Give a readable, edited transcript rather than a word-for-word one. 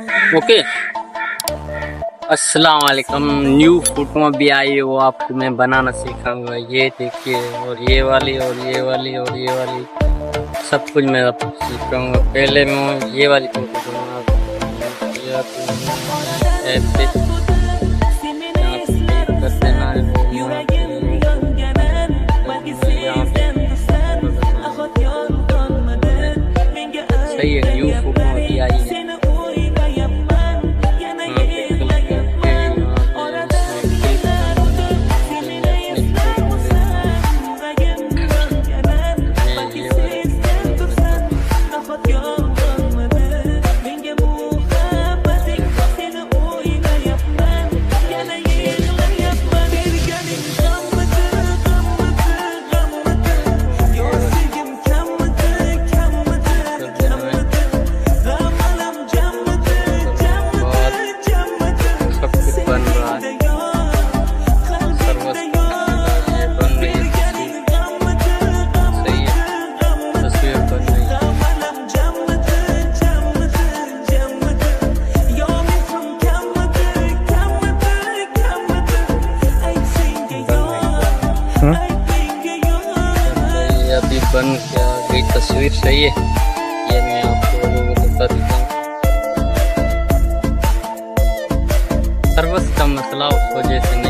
Okay. अस्सलाम वालेकुम। New photo भी आई है, वो आपको मैं बनाना सिखाऊंगा। ये देखिए, और ये वाली और ये वाली और ये वाली सब कुछ मैं आपको सिखाऊंगा। पहले मैं ये वाली फोटो दूंगा, ऐसे कर देना है। सही है, न्यू फोटो अभी आई है। अभी बन क्या गई तस्वीर, सही है। ये मैं आपको बता देता हूँ। सर्विस का मसला उस वजह से